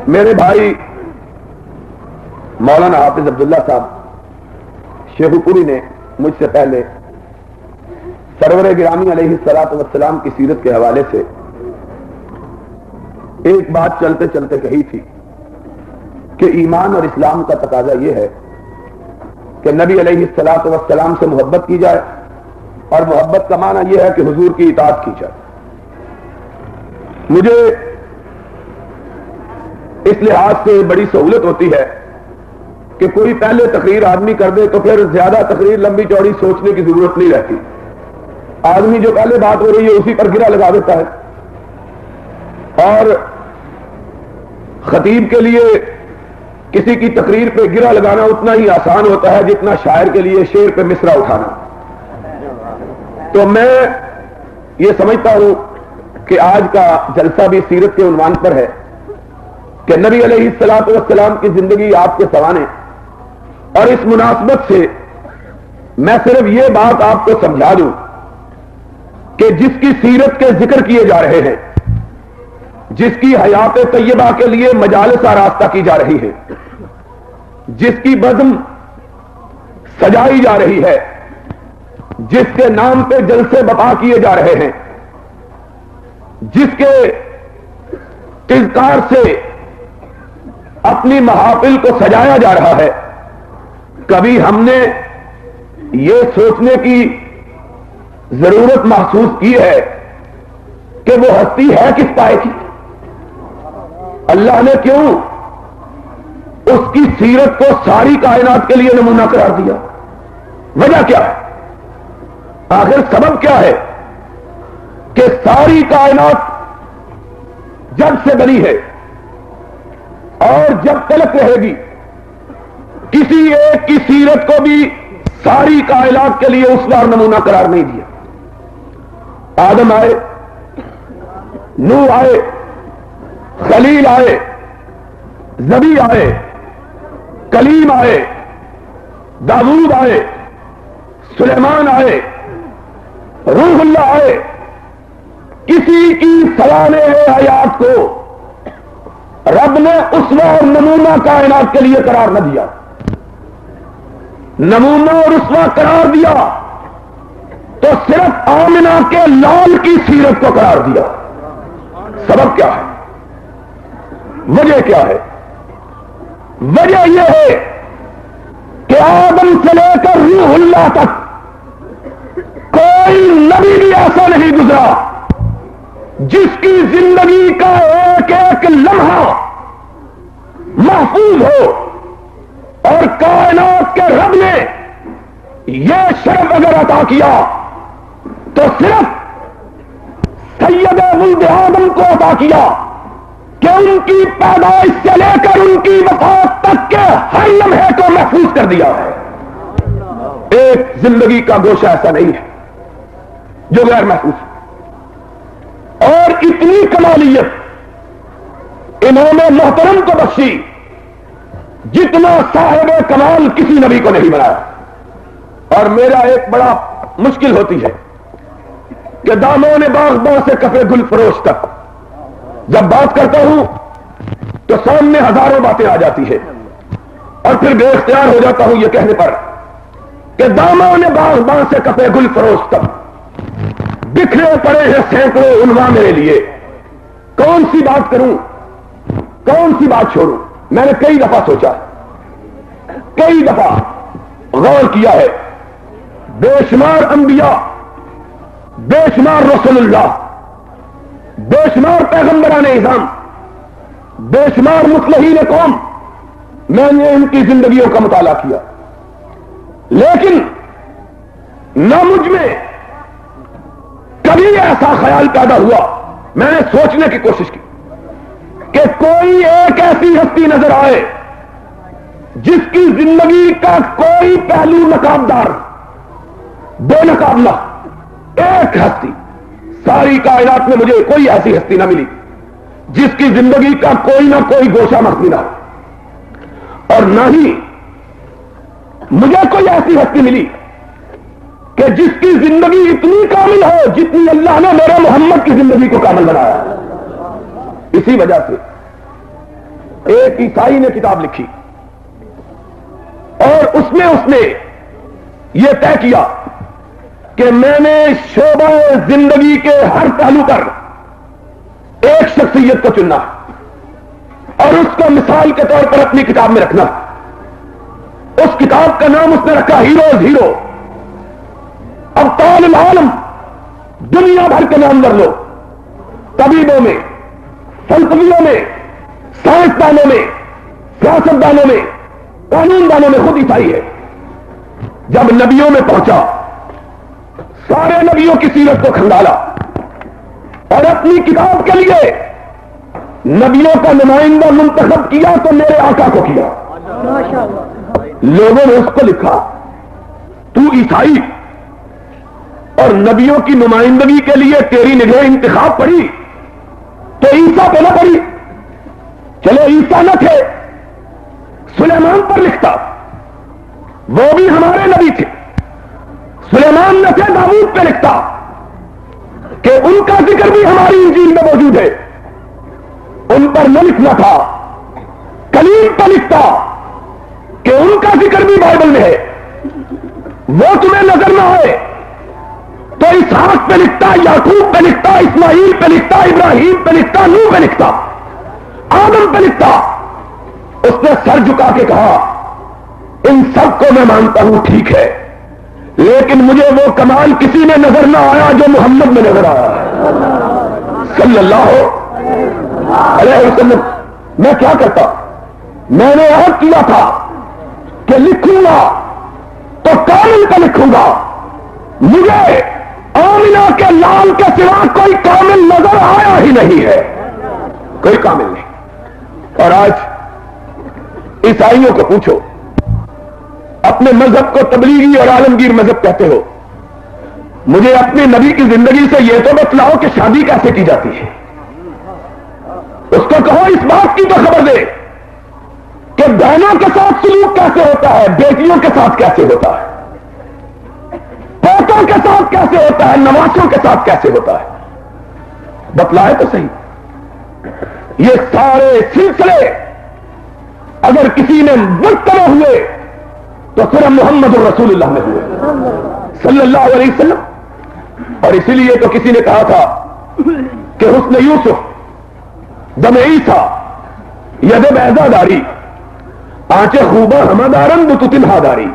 میرے بھائی مولانا حافظ عبداللہ صاحب شیخو پوری نے مجھ سے پہلے سرور گرامی علیہ الصلوۃ والسلام کی سیرت کے حوالے سے ایک بات چلتے چلتے کہی تھی کہ ایمان اور اسلام کا تقاضا یہ ہے کہ نبی علیہ الصلوۃ والسلام سے محبت کی جائے، اور محبت کا معنی یہ ہے کہ حضور کی اطاعت کی جائے۔ مجھے اس لحاظ سے بڑی سہولت ہوتی ہے کہ کوئی پہلے تقریر آدمی کر دے تو پھر زیادہ تقریر لمبی چوڑی سوچنے کی ضرورت نہیں رہتی۔ آدمی جو پہلے بات ہو رہی ہے اسی پر گرہ لگا دیتا ہے، اور خطیب کے لیے کسی کی تقریر پہ گرہ لگانا اتنا ہی آسان ہوتا ہے جتنا شاعر کے لیے شعر پہ مصرع اٹھانا۔ تو میں یہ سمجھتا ہوں کہ آج کا جلسہ بھی سیرت کے عنوان پر ہے کہ نبی علیہ الصلوۃ والسلام کی زندگی آپ کے سوانے، اور اس مناسبت سے میں صرف یہ بات آپ کو سمجھا دوں کہ جس کی سیرت کے ذکر کیے جا رہے ہیں، جس کی حیات طیبہ کے لیے مجالس آراستہ کی جا رہی ہے، جس کی بزم سجائی جا رہی ہے، جس کے نام پہ جلسے بپا کیے جا رہے ہیں، جس کے تذکار سے اپنی محافل کو سجایا جا رہا ہے، کبھی ہم نے یہ سوچنے کی ضرورت محسوس کی ہے کہ وہ ہستی ہے کس پائے کی؟ اللہ نے کیوں اس کی سیرت کو ساری کائنات کے لیے نمونہ قرار دیا؟ وجہ کیا ہے؟ آخر سبب کیا ہے کہ ساری کائنات جب سے بنی ہے اور جب تلک رہے گی، کسی ایک کی سیرت کو بھی ساری کائنات کے لیے اس بار نمونہ قرار نہیں دیا؟ آدم آئے، نوح آئے، خلیل آئے، نبی آئے، کلیم آئے، داؤد آئے، سلیمان آئے، روح اللہ آئے، کسی کی سوانح حیات کو رب نے اسوہ اور نمونہ کائنات کے لیے قرار نہ دیا۔ نمونہ اور اسوہ قرار دیا تو صرف آمنہ کے لال کی سیرت کو قرار دیا۔ سبب کیا ہے؟ وجہ کیا ہے؟ وجہ یہ ہے کہ آدم سے لے کر روح اللہ تک کوئی نبی بھی ایسا نہیں گزرا جس کی زندگی کا ایک ایک لمحہ محفوظ ہو، اور کائنات کے رب نے یہ شرف اگر عطا کیا تو صرف سید ولد آدم کو عطا کیا کہ ان کی پیدائش سے لے کر ان کی وفات تک کے ہر لمحے کو محفوظ کر دیا ہے۔ ایک زندگی کا گوشہ ایسا نہیں ہے جو غیر محفوظ ہے۔ اور اتنی کمالیت امام محترم کو بخشی جتنا صاحب کمال کسی نبی کو نہیں بنایا۔ اور میرا ایک بڑا مشکل ہوتی ہے کہ دامان باغباں سے کفے گل فروش تک جب بات کرتا ہوں تو سامنے ہزاروں باتیں آ جاتی ہے، اور پھر بے اختیار ہو جاتا ہوں یہ کہنے پر کہ دامان باغباں سے کفے گل فروش تک بکھرے پڑے ہیں سینکڑوں عنوان میرے لیے، کون سی بات کروں، کون سی بات چھوڑوں؟ میں نے کئی دفعہ سوچا، کئی دفعہ غور کیا ہے۔ بے شمار انبیاء، بے شمار رسول اللہ، بے شمار پیغمبران اعظام، بے شمار مصلحین قوم، میں نے ان کی زندگیوں کا مطالعہ کیا، لیکن نہ مجھ میں کبھی ایسا خیال پیدا ہوا، میں نے سوچنے کی کوشش کی کہ کوئی ایک ایسی ہستی نظر آئے جس کی زندگی کا کوئی پہلو نقابدار، بے نقابلہ، ایک ہستی، ساری کائنات میں مجھے کوئی ایسی ہستی نہ ملی جس کی زندگی کا کوئی نہ کوئی گوشہ مخفی نہ ہو، اور نہ ہی مجھے کوئی ایسی ہستی ملی کہ جس کی زندگی اتنی کامل ہو جتنی اللہ نے میرے محمد کی زندگی کو کامل بنایا۔ اسی وجہ سے ایک عیسائی نے کتاب لکھی اور اس نے یہ طے کیا کہ میں نے شعبہ زندگی کے ہر پہلو پر ایک شخصیت کو چننا اور اس کو مثال کے طور پر اپنی کتاب میں رکھنا. اس کتاب کا نام اس نے رکھا ہیروز ہیرو. ابطال العالم دنیا بھر کے نام کر لو، طبیبوں میں، فلسفیوں میں، سائنسدانوں میں، سیاستدانوں میں، قانون دانوں میں خود عیسائی ہے. جب نبیوں میں پہنچا سارے نبیوں کی سیرت کو کھنگالا اور اپنی کتاب کے لیے نبیوں کا نمائندہ منتخب کیا تو میرے آقا کو کیا. لوگوں نے اس کو لکھا تو عیسائی اور نبیوں کی نمائندگی کے لیے تیری نگہ انتخاب پڑی تو عیسیٰ پہ نہ پڑی. چلو عیسیٰ نہ تھے، سلیمان پر لکھتا، وہ بھی ہمارے نبی تھے. سلیمان نہ تھے، داؤد پہ لکھتا کہ ان کا ذکر بھی ہماری انجیل میں موجود ہے. ان پر نہ لکھنا تھا، کلیم پہ لکھتا کہ ان کا ذکر بھی بائبل میں ہے. وہ تمہیں نظر نہ آئے تو اسحاق پہ لکھتا، یعقوب پہ لکھتا، اسماعیل پہ لکھتا، ابراہیم پہ لکھتا، نوح پہ لکھتا، آدم پہ لکھتا. اس نے سر جھکا کے کہا ان سب کو میں مانتا ہوں، ٹھیک ہے، لیکن مجھے وہ کمال کسی میں نظر نہ آیا جو محمد میں نظر آیا صلی اللہ علیہ وسلم. میں کیا کرتا؟ میں نے عہد کیا تھا کہ لکھوں گا تو کامل کا لکھوں گا. مجھے آمنہ کے لال کے سوا کوئی کامل نظر آیا ہی نہیں ہے، کوئی کامل نہیں. اور آج عیسائیوں کو پوچھو، اپنے مذہب کو تبلیغی اور عالمگیر مذہب کہتے ہو، مجھے اپنے نبی کی زندگی سے یہ تو بتلاؤ کہ شادی کیسے کی جاتی ہے. اس کو کہو اس بات کی تو خبر دے کہ بہنوں کے ساتھ سلوک کیسے ہوتا ہے، بیٹیوں کے ساتھ کیسے ہوتا ہے، پوتوں کے ساتھ کیسے ہوتا ہے، نواسوں کے ساتھ کیسے ہوتا ہے. بتلائے تو صحیح. یہ سارے سلسلے اگر کسی نے مرتبہ ہوئے تو صرف محمد الرسول اللہ میں ہوئے صلی اللہ علیہ وسلم. اور اسی لیے تو کسی نے کہا تھا کہ حسن یوسف دم عیسیٰ ید بیضا داری آنچ خوبہ ہمہ دارن بتو تنہا داری.